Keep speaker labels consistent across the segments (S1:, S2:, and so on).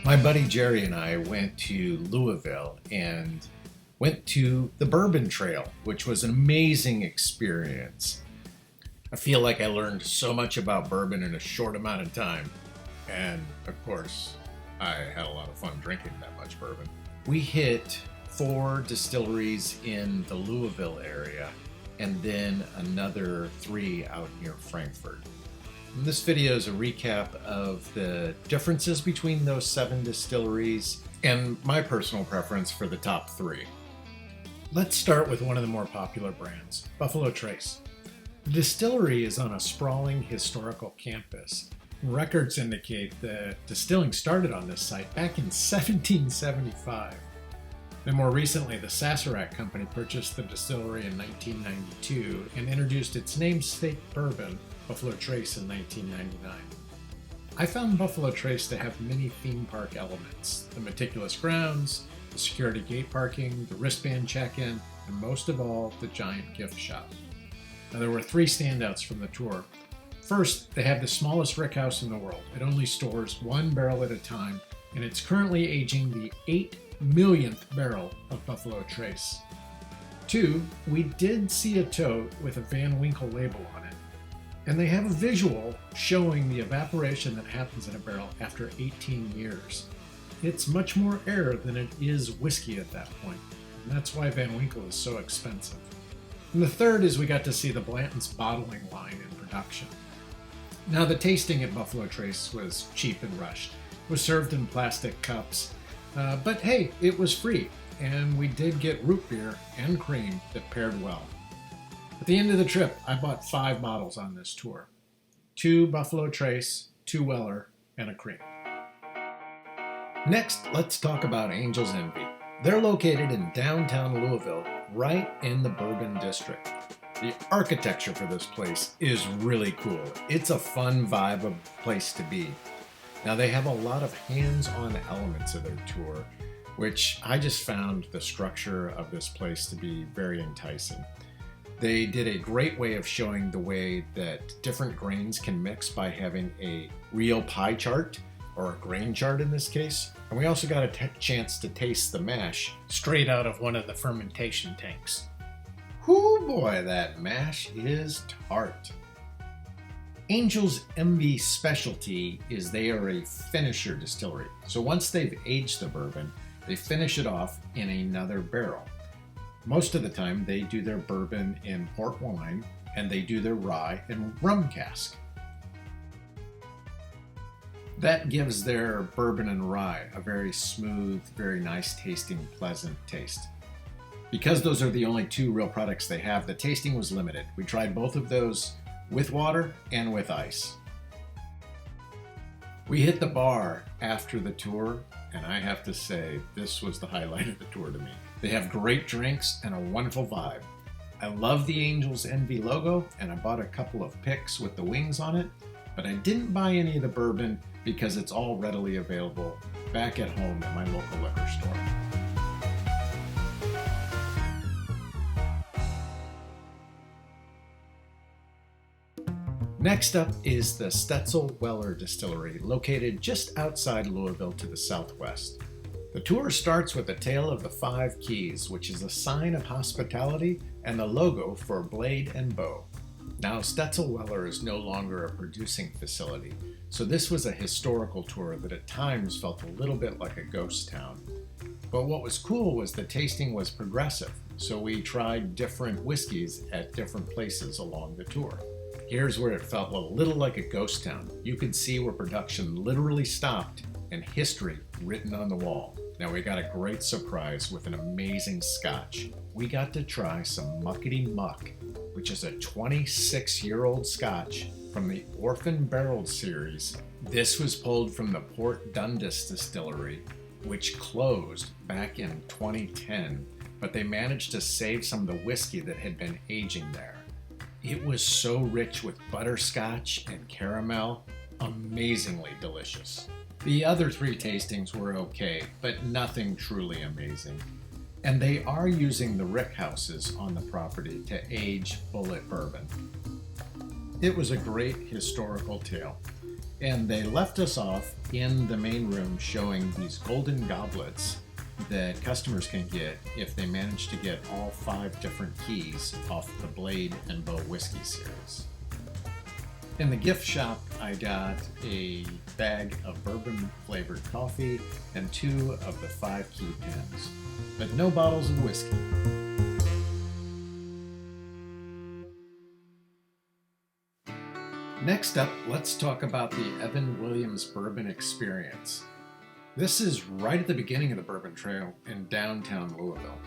S1: My buddy Jerry and I went to Louisville and went to the Bourbon Trail, which was an amazing experience. I feel like I learned so much about bourbon in a short amount of time. And of course, I had a lot of fun drinking that much bourbon. We hit 4 distilleries in the Louisville area and then another 3 out near Frankfurt. And this video is a recap of the differences between those 7 distilleries and my personal preference for the top 3.
S2: Let's start with one of the more popular brands, Buffalo Trace. The distillery is on a sprawling historical campus. Records indicate that distilling started on this site back in 1775. Then more recently, the Sazerac Company purchased the distillery in 1992 and introduced its namesake bourbon, Buffalo Trace, in 1999. I found Buffalo Trace to have many theme park elements: the meticulous grounds, the security gate parking, the wristband check-in, and most of all, the giant gift shop. Now, there were 3 standouts from the tour. First, they have the smallest rickhouse in the world. It only stores 1 barrel at a time, and it's currently aging the 8 millionth barrel of Buffalo Trace. 2, we did see a tote with a Van Winkle label on it, and they have a visual showing the evaporation that happens in a barrel after 18 years. It's much more air than it is whiskey at that point, and that's why Van Winkle is so expensive. And the third is we got to see the Blanton's bottling line in production. Now, the tasting at Buffalo Trace was cheap and rushed. It was served in plastic cups, but hey, it was free, and we did get root beer and cream that paired well. At the end of the trip, I bought 5 bottles on this tour. 2 Buffalo Trace, 2 Weller, and a cream. Next, let's talk about Angel's Envy. They're located in downtown Louisville, right in the Bourbon District. The architecture for this place is really cool. It's a fun vibe of place to be. Now, they have a lot of hands-on elements of their tour, which I just found the structure of this place to be very enticing. They did a great way of showing the way that different grains can mix by having a real pie chart, or a grain chart in this case. And we also got a chance to taste the mash Straight out of one of the fermentation tanks.
S1: Whoo boy, that mash is tart. Angel's Envy specialty is they are a finisher distillery. So once they've aged the bourbon, they finish it off in another barrel. Most of the time they do their bourbon in port wine and they do their rye in rum cask. That gives their bourbon and rye a very smooth, very nice tasting, pleasant taste. Because those are the only 2 real products they have, the tasting was limited. We tried both of those with water and with ice. We hit the bar after the tour, and I have to say, this was the highlight of the tour to me. They have great drinks and a wonderful vibe. I love the Angel's Envy logo, and I bought a couple of picks with the wings on it, but I didn't buy any of the bourbon because it's all readily available back at home at my local liquor store. Next up is the Stitzel-Weller Distillery, located just outside Louisville to the southwest. The tour starts with a tale of the 5 keys, which is a sign of hospitality and the logo for blade and bow. Now, Stitzel-Weller is no longer a producing facility, so this was a historical tour that at times felt a little bit like a ghost town. But what was cool was the tasting was progressive, so we tried different whiskeys at different places along the tour. Here's where it felt a little like a ghost town. You could see where production literally stopped and history written on the wall. Now, we got a great surprise with an amazing scotch. We got to try some Muckety Muck, which is a 26-year-old scotch from the Orphan Barreled series. This was pulled from the Port Dundas Distillery, which closed back in 2010, but they managed to save some of the whiskey that had been aging there. It was so rich with butterscotch and caramel, amazingly delicious. The other 3 tastings were okay, but nothing truly amazing. And they are using the rickhouses on the property to age bullet bourbon. It was a great historical tale. And they left us off in the main room showing these golden goblets that customers can get if they manage to get all 5 different keys off the Blade and Bow whiskey series. In the gift shop, I got a bag of bourbon-flavored coffee and 2 of the 5 key pins, but no bottles of whiskey. Next up, let's talk about the Evan Williams Bourbon Experience. This is right at the beginning of the Bourbon Trail in downtown Louisville.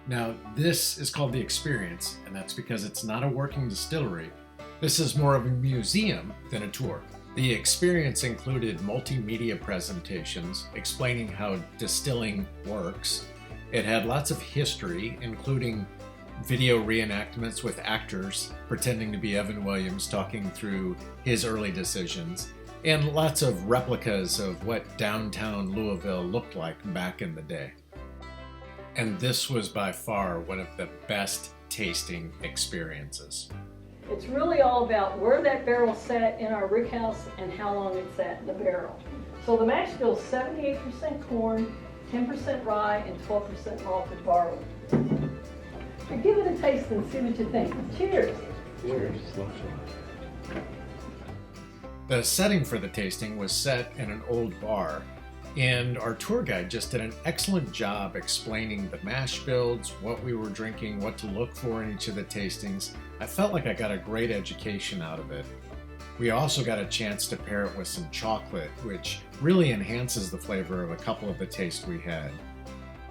S1: Now, this is called the Experience, and that's because it's not a working distillery. This is more of a museum than a tour. The experience included multimedia presentations explaining how distilling works. It had lots of history, including video reenactments with actors pretending to be Evan Williams talking through his early decisions, and lots of replicas of what downtown Louisville looked like back in the day. And this was by far one of the best tasting experiences.
S3: It's really all about where that barrel sat in our rick house and how long it sat in the barrel. So the mash bill is 78% corn, 10% rye, and 12% malted barley. Now give it a taste and see what you think. Cheers!
S4: Cheers.
S1: The setting for the tasting was set in an old bar, and our tour guide just did an excellent job explaining the mash builds, what we were drinking, what to look for in each of the tastings. I felt like I got a great education out of it. We also got a chance to pair it with some chocolate, which really enhances the flavor of a couple of the tastes we had.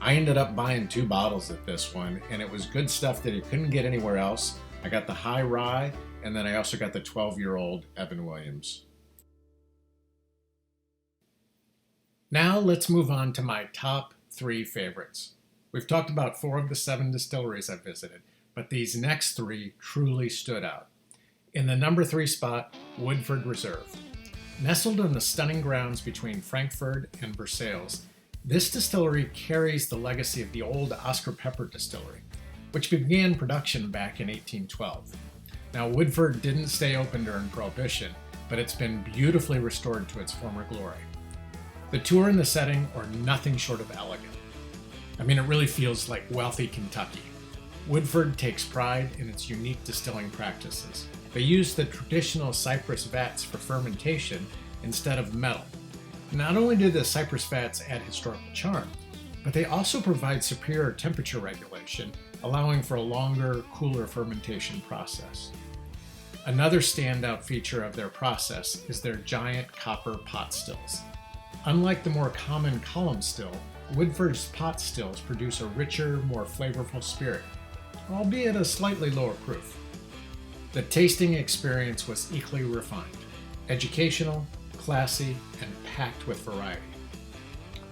S1: I ended up buying 2 bottles at this one, and it was good stuff that you couldn't get anywhere else. I got the high rye, and then I also got the 12-year-old Evan Williams. Now let's move on to my top 3 favorites. We've talked about 4 of the 7 distilleries I visited, but these next 3 truly stood out. In the number 3 spot, Woodford Reserve. Nestled in the stunning grounds between Frankfurt and Versailles, this distillery carries the legacy of the old Oscar Pepper distillery, which began production back in 1812. Now, Woodford didn't stay open during Prohibition, but it's been beautifully restored to its former glory. The tour and the setting are nothing short of elegant. I mean, it really feels like wealthy Kentucky. Woodford takes pride in its unique distilling practices. They use the traditional cypress vats for fermentation instead of metal. Not only do the cypress vats add historical charm, but they also provide superior temperature regulation, allowing for a longer, cooler fermentation process. Another standout feature of their process is their giant copper pot stills. Unlike the more common column still, Woodford's pot stills produce a richer, more flavorful spirit, albeit a slightly lower proof. The tasting experience was equally refined, educational, classy, and packed with variety.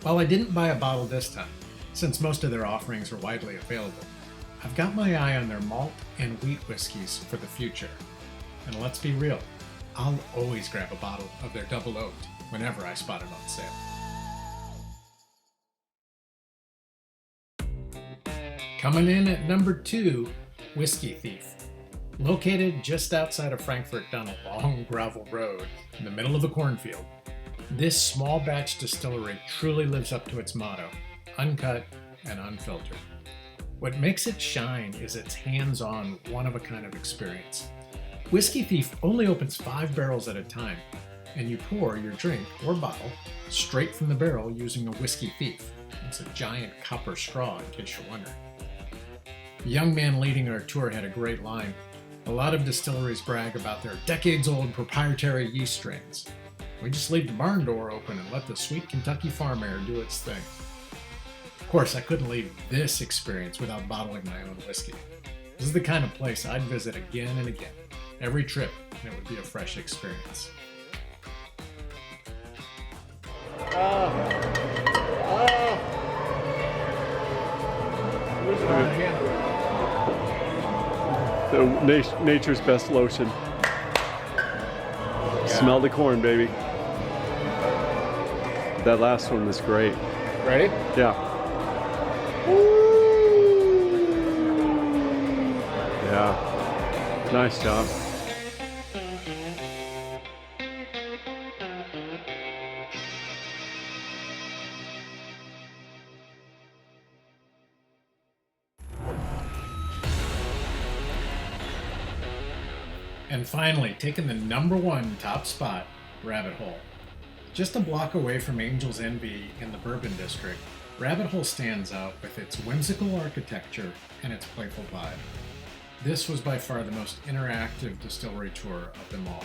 S1: While I didn't buy a bottle this time, since most of their offerings are widely available, I've got my eye on their malt and wheat whiskeys for the future. And let's be real, I'll always grab a bottle of their double oaked whenever I spot it on sale. Coming in at number 2, Whiskey Thief. Located just outside of Frankfurt down a long gravel road in the middle of a cornfield, this small batch distillery truly lives up to its motto, uncut and unfiltered. What makes it shine is its hands-on, one-of-a-kind of experience. Whiskey Thief only opens 5 barrels at a time, and you pour your drink or bottle straight from the barrel using a Whiskey Thief. It's a giant copper straw, in case you're wondering. The young man leading our tour had a great line. A lot of distilleries brag about their decades-old proprietary yeast strains. We just leave the barn door open and let the sweet Kentucky farm air do its thing. Of course, I couldn't leave this experience without bottling my own whiskey. This is the kind of place I'd visit again and again. Every trip, and it would be a fresh experience.
S4: Nature's best lotion. Smell the corn, baby. That last one was great.
S1: Ready?
S4: Yeah. Yeah. Nice job.
S2: And finally, taking the #1 top spot, Rabbit Hole. Just a block away from Angel's Envy in the Bourbon District, Rabbit Hole stands out with its whimsical architecture and its playful vibe. This was by far the most interactive distillery tour of them all.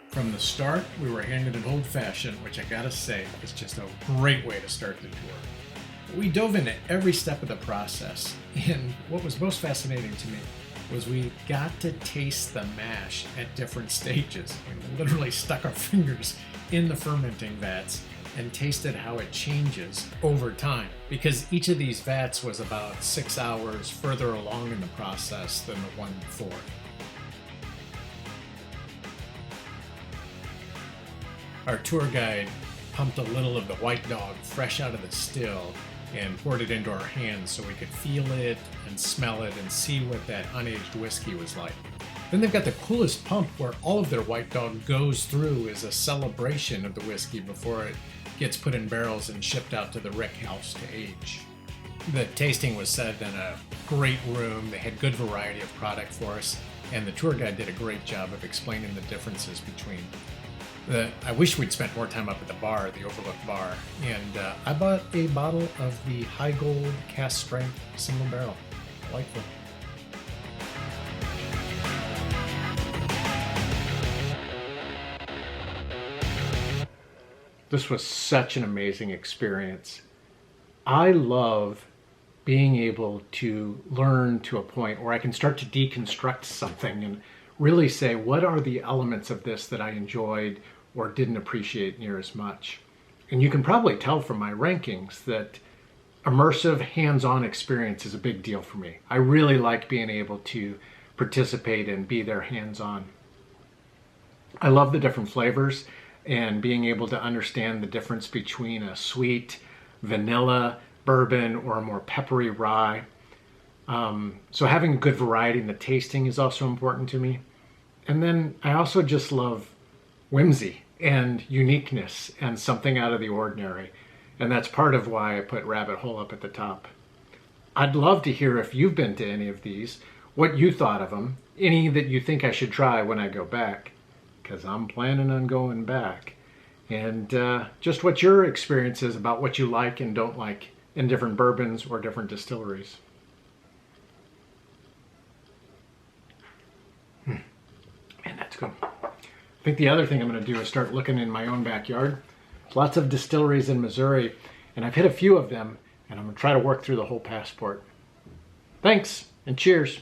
S2: From the start, we were handed an old fashioned, which I gotta say is just a great way to start the tour. We dove into every step of the process, and what was most fascinating to me was we got to taste the mash at different stages. We literally stuck our fingers in the fermenting vats and tasted how it changes over time, because each of these vats was about 6 hours further along in the process than the one before. Our tour guide pumped a little of the White Dog fresh out of the still and poured it into our hands so we could feel it and smell it and see what that unaged whiskey was like. Then they've got the coolest pump where all of their White Dog goes through as a celebration of the whiskey before it gets put in barrels and shipped out to the rick house to age. The tasting was set in a great room. They had good variety of product for us, and the tour guide did a great job of explaining the differences between I wish we'd spent more time up at the bar, the Overlook Bar, and I bought a bottle of the High Gold cast strength single barrel. Delightful. This was such an amazing experience. I love being able to learn to a point where I can start to deconstruct something and really say, what are the elements of this that I enjoyed or didn't appreciate near as much? And you can probably tell from my rankings that immersive, hands-on experience is a big deal for me. I really like being able to participate and be there hands-on. I love the different flavors and being able to understand the difference between a sweet vanilla bourbon or a more peppery rye. So having a good variety in the tasting is also important to me. And then I also just love whimsy and uniqueness and something out of the ordinary. And that's part of why I put Rabbit Hole up at the top. I'd love to hear if you've been to any of these, what you thought of them, any that you think I should try when I go back, because I'm planning on going back. And just what your experience is about what you like and don't like in different bourbons or different distilleries. Man, that's good. I think the other thing I'm going to do is start looking in my own backyard. Lots of distilleries in Missouri, and I've hit a few of them, and I'm going to try to work through the whole passport. Thanks, and cheers.